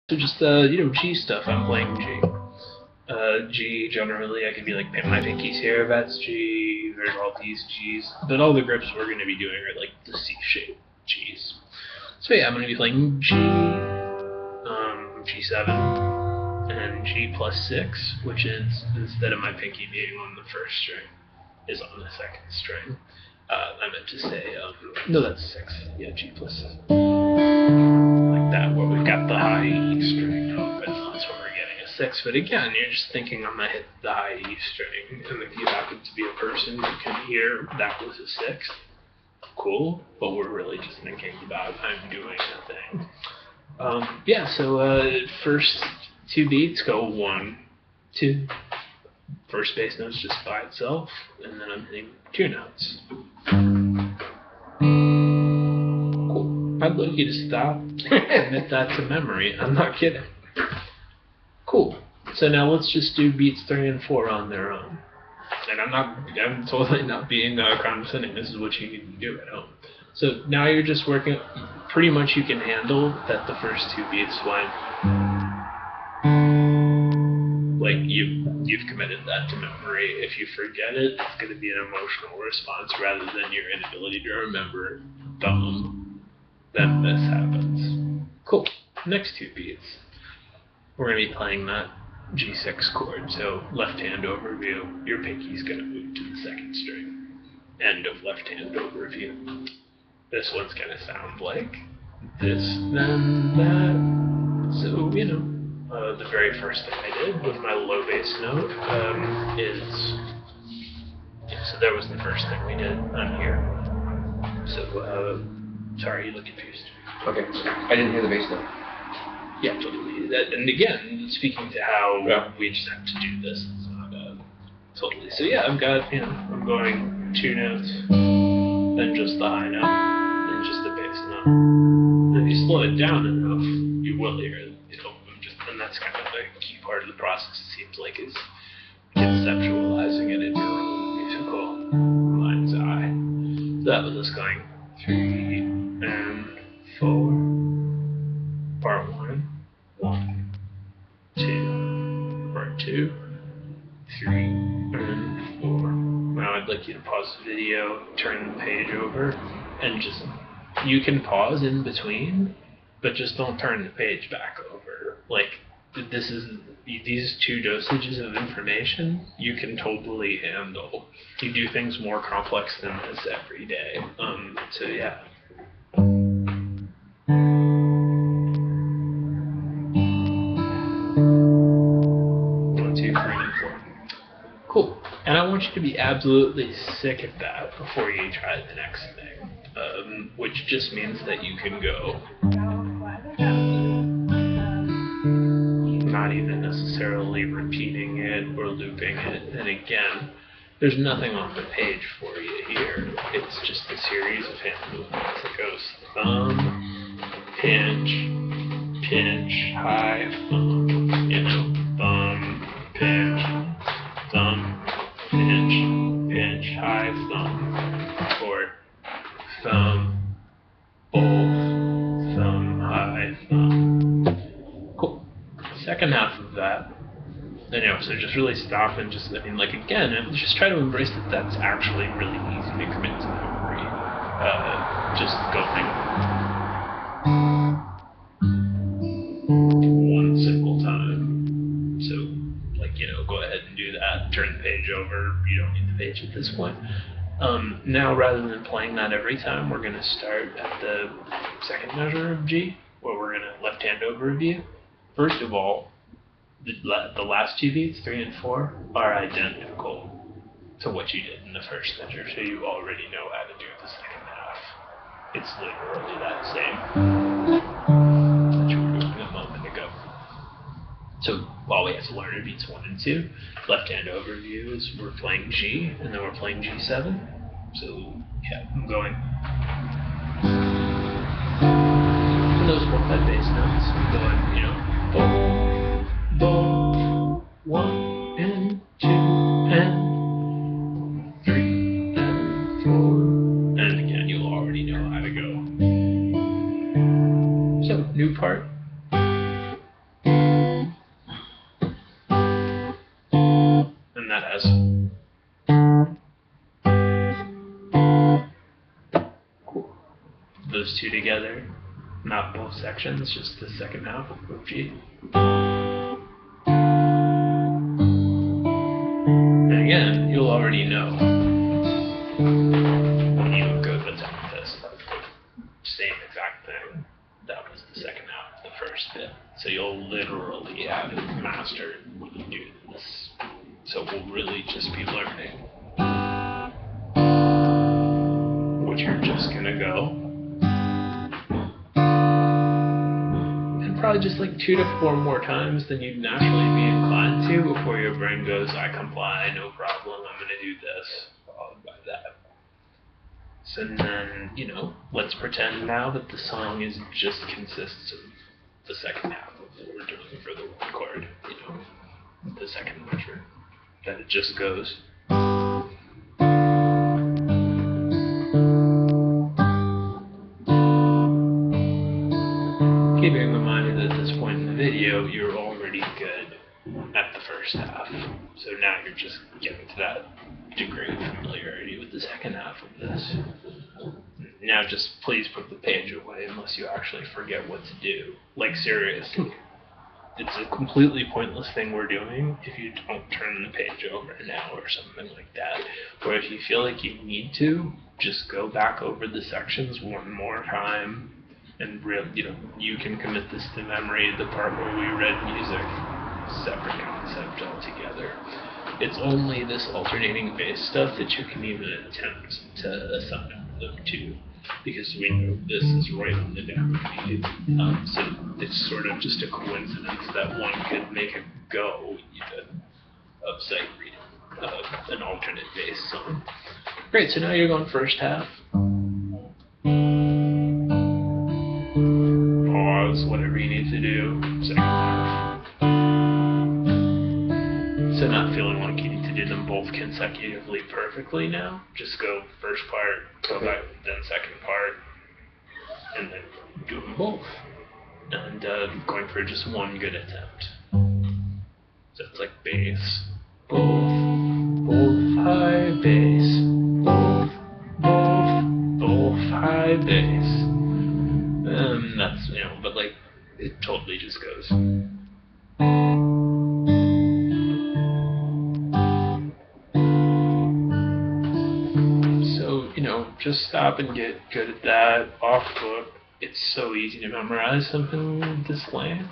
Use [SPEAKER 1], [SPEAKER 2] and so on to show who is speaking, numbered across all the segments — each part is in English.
[SPEAKER 1] So just G stuff. I'm playing G. G generally, I can be like my pinkies here. That's G. There's all these Gs, but all the grips we're going to be doing are like the C-shaped Gs. So yeah, I'm going to be playing G, G7, and G plus 6, which is instead of my pinky being on the first string, is on the second string. I meant to say, no, that's 6. Yeah, G plus 6. Like that, where we've got the high E string up, and that's where we're getting a 6. But again, you're just thinking I'm going to hit the high E string, and if you happen to be a person who can hear that was a 6, cool, but we're really just thinking about I'm doing a thing. Yeah, so first 2 beats go 1, 2. First bass note's just by itself, and then I'm hitting 2 notes. Cool. I'd like you to stop and commit that to memory. I'm not kidding. Cool. So now let's just do beats 3 and 4 on their own. And I'm totally not being condescending. This is what you need to do at home. So now you're just working, pretty much you can handle that the first 2 beats went, like you've committed that to memory. If you forget it, it's going to be an emotional response rather than your inability to remember. Then this happens. Cool. Next 2 beats, we're going to be playing that G6 chord. So left hand overview, your pinky's going to move to the second string. End of left hand overview. This one's going to sound like this, then that. So, the very first thing I did with my low bass note so there was the first thing we did on here. So, sorry, you look confused.
[SPEAKER 2] Okay, I didn't hear the bass note.
[SPEAKER 1] Yeah, totally. And again, speaking to how we just have to do this, it's not totally. So yeah, I've got, I'm going 2 notes, then just the high note, then just the bass note. And if you slow it down enough, you will hear it. And that's kind of the key part of the process, it seems like, is conceptualizing it in your own musical mind's eye. So that was us going 3 and 4. Part 1, 1, 2, part 2, 3 and 4. Now I'd like you to pause the video, turn the page over, and you can pause in between, but just don't turn the page back over. Like, these 2 dosages of information you can totally handle. You do things more complex than this every day. So yeah. 1, 2, 3, and 4. Cool. And I want you to be absolutely sick at that before you try the next thing, which just means that you can go. Not even necessarily repeating it or looping it. And again, there's nothing on the page for you here. It's just a series of hand movements. It goes thumb, pinch, pinch, high, thumb, thumb, pinch, thumb, pinch, pinch, high, thumb, or thumb, both, thumb, high, thumb. Cool. Second half of that, so just really stop and just, again, and just try to embrace that that's actually really easy to commit to memory. Just going 1 simple time. So, go ahead and do that. Turn the page over. You don't need the page at this point. Now, rather than playing that every time, we're going to start at the second measure of G, where we're going to left hand overview. First of all, the last 2 beats, 3 and 4, are identical to what you did in the first measure, so you already know how to do the second half. It's literally that same that you were doing a moment ago. So all we have to learn are beats 1 and 2. Left hand overview is we're playing G, and then we're playing G7. So yeah, I'm going. And those 4/5 bass notes, I'm going, boom. Bo, 1 and 2 and 3 and 4, and again you'll already know how to go. So new part. that as. Cool. Those two together, not both sections, just the second half of G. And again, you'll already know when you go to attempt this. Same exact thing. That was the second half of the first bit. So you'll literally have it mastered when you do this. So we'll really just be learning what you're just gonna go. And probably just like 2 to 4 more times than you'd naturally be inclined to before your brain goes, I comply, no problem, I'm gonna do this, followed by that. So then, let's pretend now that the song just consists of the second half of what we're doing for the one chord, the second measure. That it just goes. Keeping in mind that at this point in the video, you're already good at the first half. So now you're just getting to that degree of familiarity with the second half of this. Now just please put the page away unless you actually forget what to do. Like seriously. It's a completely pointless thing we're doing if you don't turn the page over now or something like that. Or if you feel like you need to, just go back over the sections one more time and you can commit this to memory, the part where we read music, separate concept altogether. It's only this alternating bass stuff that you can even attempt to assign them to, because we know this is right on the down key. So it's sort of just a coincidence that one could make a go even of sight reading an alternate bass song. Great, so now you're going first half. Pause, whatever you need to do. Second half. So not feeling like you need to do them both consecutively perfectly now. Just go first part, go back, then second part, and then do them both. And going for just one good attempt. So it's like bass, both high bass, both high bass. That's, but like, it totally just goes. So, just stop and get good at that. Off book, it's so easy to memorize something this length.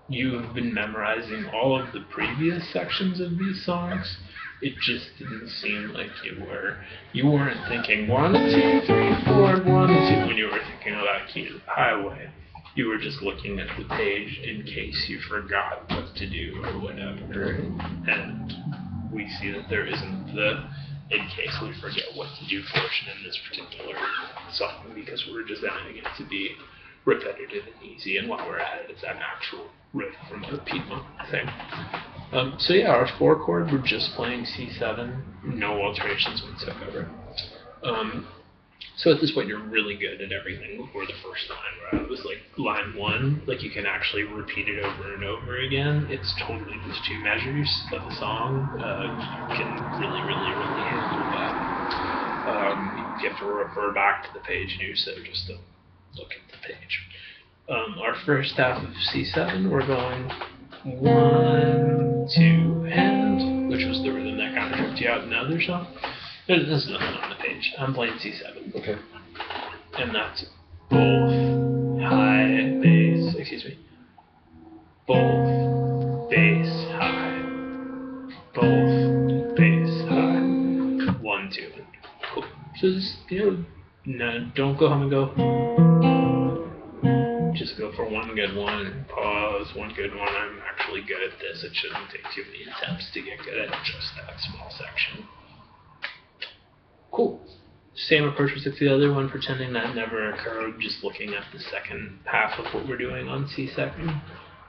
[SPEAKER 1] You've been memorizing all of the previous sections of these songs. It just didn't seem like you were. You weren't thinking 1, 2, 3, 4, 1, 2 when you were thinking about Key to the Highway. You were just looking at the page in case you forgot what to do or whatever. And we see that there isn't the in case we forget what to do portion in this particular song, because we're designing it to be repetitive and easy, and while we're at it, it's an actual riff from the Piedmont thing. So yeah, our 4 chord, we're just playing C7, no alterations whatsoever. So at this point, you're really good at everything before the first line, where I was like, line 1, like you can actually repeat it over and over again. It's totally just 2 measures of the song. You can really handle that. You have to refer back to the page and so just to look at the page. Our first half of C7, we're going 1, 2, and, which was the rhythm that kind of tripped you out in the other song. There's nothing on the page. I'm playing C7.
[SPEAKER 2] Okay.
[SPEAKER 1] And that's both high bass, both bass high, both bass high, 1, 2, and cool. So just, no, don't go home and go. Just go for one good one, pause, one good one. I'm actually good at this. It shouldn't take too many attempts to get good at just that small section. Cool. Same approach as the other one, pretending that never occurred, just looking at the second half of what we're doing on C2.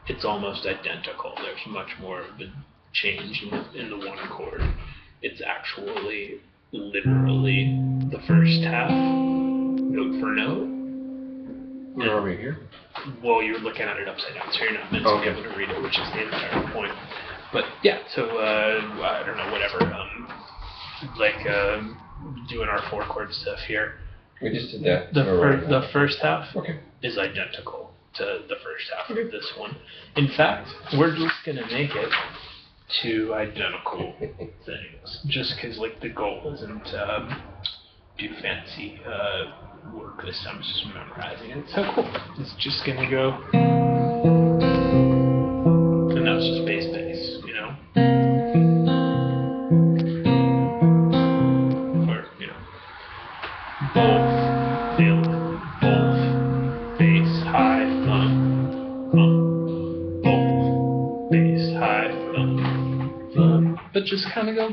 [SPEAKER 1] It's almost identical. There's much more of a change in the one chord. It's actually literally the first half, note for note.
[SPEAKER 2] Where are we here?
[SPEAKER 1] Well, you're looking at it upside down, so you're not meant to be able to read it, which is the entire point. But yeah, so I don't know, whatever. Doing our 4-chord stuff here.
[SPEAKER 2] We just did that.
[SPEAKER 1] The first half
[SPEAKER 2] Okay.
[SPEAKER 1] is identical to the first half of this one. In fact, we're just gonna make it 2 identical things, just because like the goal isn't do fancy work this time. It's just memorizing it. So cool. It's just gonna go, and now it's just bass, you know. Both, bass, high, thumb, both, bass, high, thumb. But just kind of go.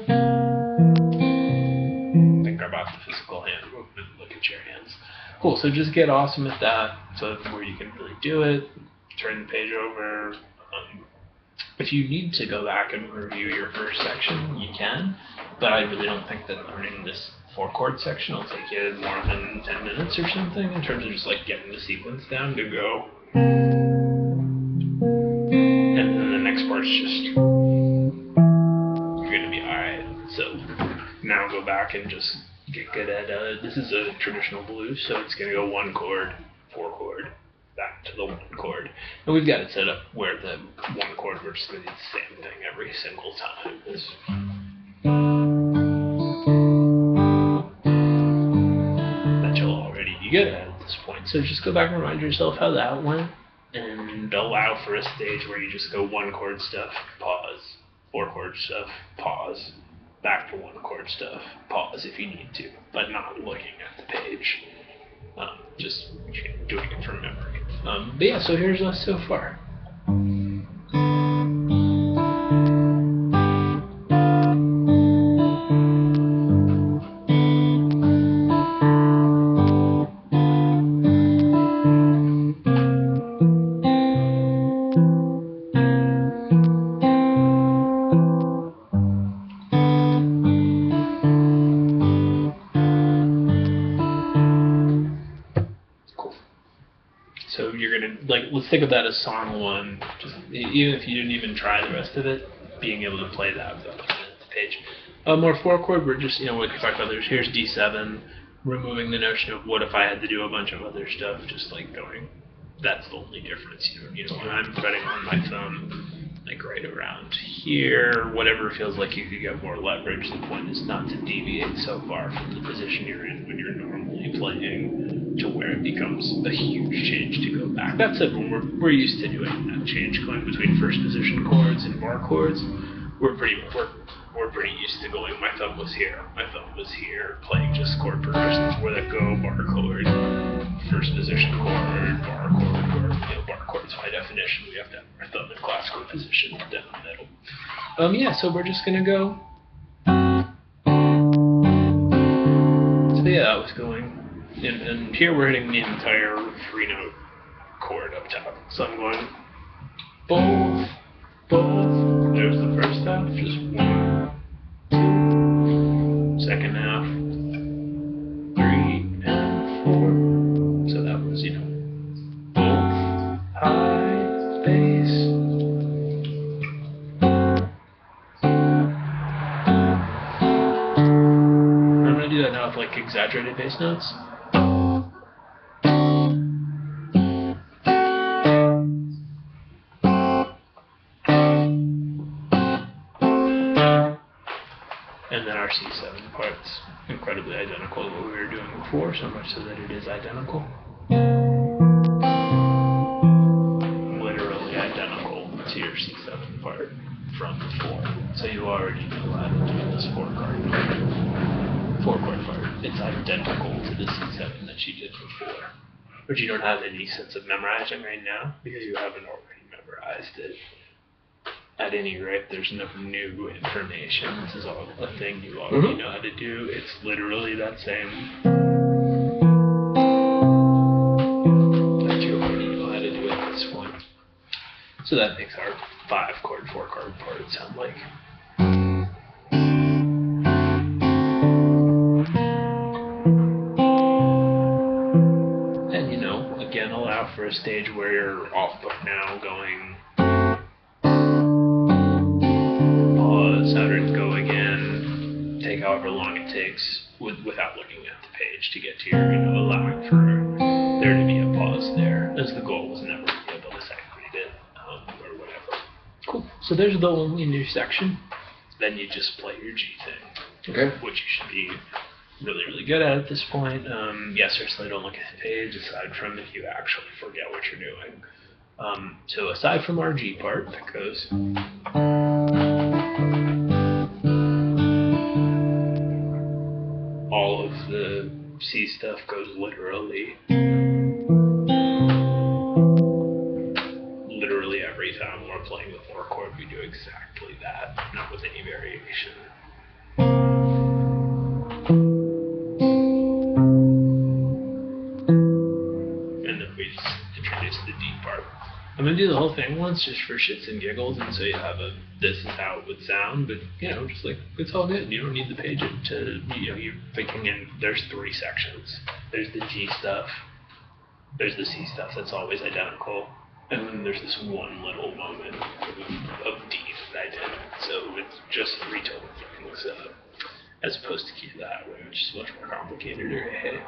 [SPEAKER 1] Think about the physical hand movement. Look at your hands. Cool. So just get awesome at that. So where you can really do it. Turn the page over. If you need to go back and review your first section, you can. But I really don't think that learning this 4-chord section will take you more than 10 minutes or something in terms of just like getting the sequence down to go. And then the next part's just, you're gonna be alright. So now go back and just get good at, this is a traditional blues, so it's gonna go 1 chord, 4-chord, back to the 1 chord. And we've got it set up where the 1 chord, we're just gonna do the same thing every single time. Good at this point. So just go back and remind yourself how that went and allow for a stage where you just go 1-chord stuff, pause, 4-chord stuff, pause, back to 1-chord stuff, pause if you need to, but not looking at the page. Just doing it from memory. But yeah, so here's us so far. So you're gonna, like, let's think of that as song 1. Just even if you didn't even try the rest of it, being able to play that without looking at the page. More 4-chord, we're just, what we talked about. Here's D7, removing the notion of what if I had to do a bunch of other stuff, just like going. That's the only difference. When I'm fretting on my thumb, like right around here, whatever feels like you could get more leverage. The point is not to deviate so far from the position you're in when you're normally playing to where it becomes a huge change to go back. That's it. When we're used to doing that change, going between first position chords and bar chords. We're pretty used to going. My thumb was here. My thumb was here. Playing just chord progressions where that go bar chord, first position chord, bar chord, or bar chords by definition. We have to have our thumb in classical position down the middle. Yeah. So we're just gonna go. So yeah, that was going. And here we're hitting the entire 3-note chord up top. So I'm going both. There's the first half, just 1, 2. Second half, 3 and 4. So that was, both, high, bass. I'm gonna do that now with like exaggerated bass notes. And then our C7 part's incredibly identical to what we were doing before, so much so that it is identical. Literally identical to your C7 part from before. So you already know how to do this 4-chord part. It's identical to the C7 that you did before. But you don't have any sense of memorizing right now because you haven't already memorized it. At any rate, there's no new information. This is all a thing you already know how to do. It's literally that same that you already know how to do at this point. So that makes our 5-chord, 4-chord part sound like. And again, allow for a stage where you're off book now, going. without looking at the page to get to your, allowing for there to be a pause there, as the goal was never to be able to separate it or whatever. Cool. So there's the only new section. Then you just play your G thing,
[SPEAKER 2] Okay.
[SPEAKER 1] which you should be really, really good at this point. Seriously, don't look at the page aside from if you actually forget what you're doing. So aside from our G part that goes, all of the C stuff goes literally every time we're playing the 4 chord, we do exactly that, not with any variation. And then we just introduce the D part. I'm going to do the whole thing once just for shits and giggles, and so you have this is how it would sound, but, just like, it's all good. You don't need the page to, you're thinking there's 3 sections. There's the G stuff, there's the C stuff that's always identical, and then there's this one little moment of D that I did. So it's just 3 total things, as opposed to key that way, which is much more complicated. Hey.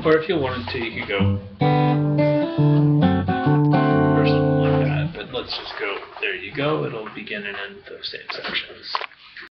[SPEAKER 1] Or if you wanted to, you could go or something like that. But let's just go. There you go. It'll begin and end with those same sections.